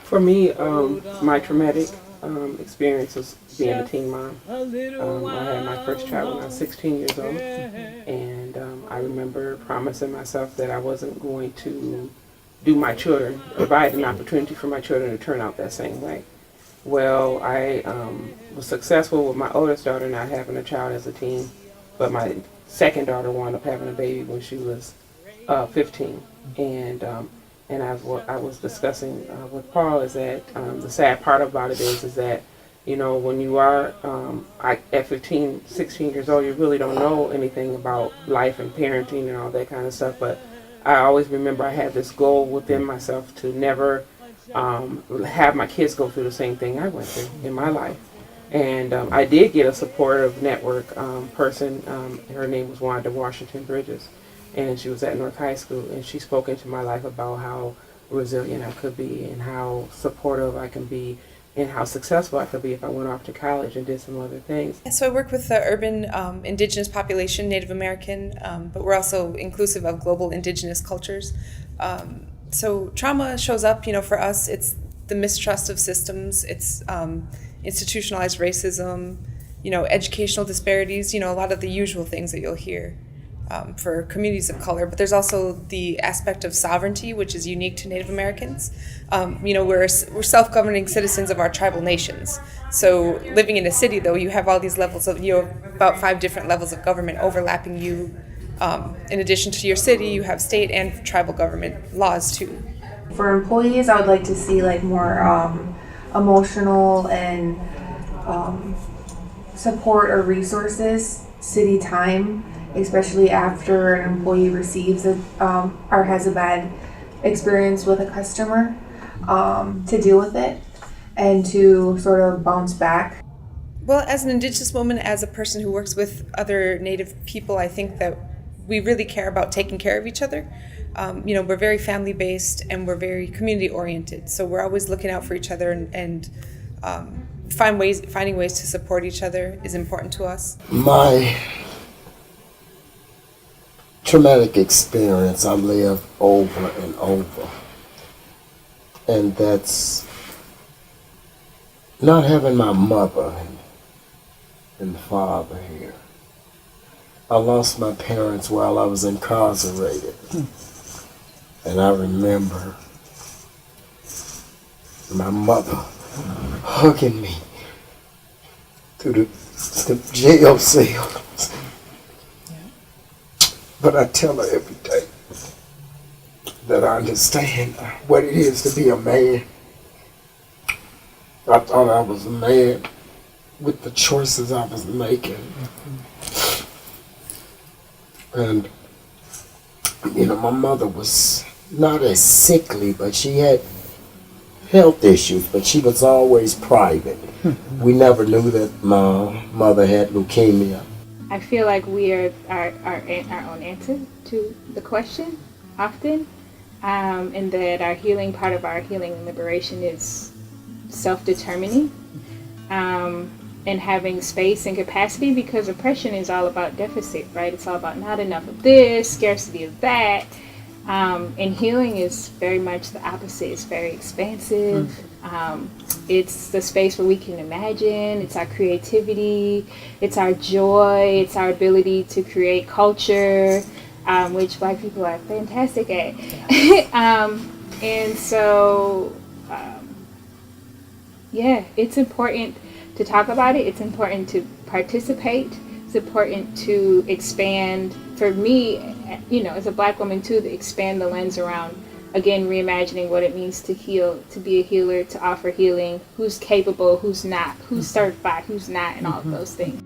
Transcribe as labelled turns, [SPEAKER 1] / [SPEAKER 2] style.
[SPEAKER 1] For me, my traumatic experience was being a teen mom. I had my first child when I was 16 years old, and I remember promising myself that I wasn't going to do my children, provide an opportunity for my children to turn out that same way. Well, I was successful with my oldest daughter not having a child as a teen, but my second daughter wound up having a baby when she was 15, and as what I was discussing with Paul is that the sad part about it is that when you are at 15, 16 years old, you really don't know anything about life and parenting and all that kind of stuff. But I always remember I had this goal within myself to never have my kids go through the same thing I went through in my life. And I did get a supportive network person. Her name was Wanda Washington Bridges, and she was at North High School, and she spoke into my life about how resilient I could be and how supportive I can be and how successful I could be if I went off to college and did some other things.
[SPEAKER 2] So I work with the urban indigenous population, Native American, but we're also inclusive of global indigenous cultures. So trauma shows up, for us, it's the mistrust of systems, it's institutionalized racism, educational disparities, a lot of the usual things that you'll hear for communities of color. But there's also the aspect of sovereignty, which is unique to Native Americans. We're self-governing citizens of our tribal nations. So living in a city, though, you have all these levels of, about 5 different levels of government overlapping you. In addition to your city, you have state and tribal government laws too.
[SPEAKER 3] For employees, I would like to see more emotional and support or resources, city time, especially after an employee receives or has a bad experience with a customer, to deal with it and to sort of bounce back.
[SPEAKER 2] Well, as an Indigenous woman, as a person who works with other Native people, I think that we really care about taking care of each other. We're very family-based and we're very community-oriented. So we're always looking out for each other and finding ways to support each other is important to us.
[SPEAKER 4] My traumatic experience I live over and over. And that's not having my mother and father here. I lost my parents while I was incarcerated. And I remember my mother hugging me through the jail cells. But I tell her every day that I understand what it is to be a man. I thought I was a man with the choices I was making. And, my mother was not as sickly, but she had health issues, but she was always private. We never knew that my mother had leukemia.
[SPEAKER 5] I feel like we are our own answer to the question often, and that part of our healing and liberation is self-determining, and having space and capacity, because oppression is all about deficit, right? It's all about not enough of this, scarcity of that. And healing is very much the opposite. It's very expansive. It's the space where we can imagine. It's our creativity. It's our joy. It's our ability to create culture, which Black people are fantastic at. And so, it's important to talk about it. It's important to participate. It's important to expand. For me, as a Black woman too, to expand the lens around, again, reimagining what it means to heal, to be a healer, to offer healing, who's capable, who's not, who's certified, who's not, and all of those things.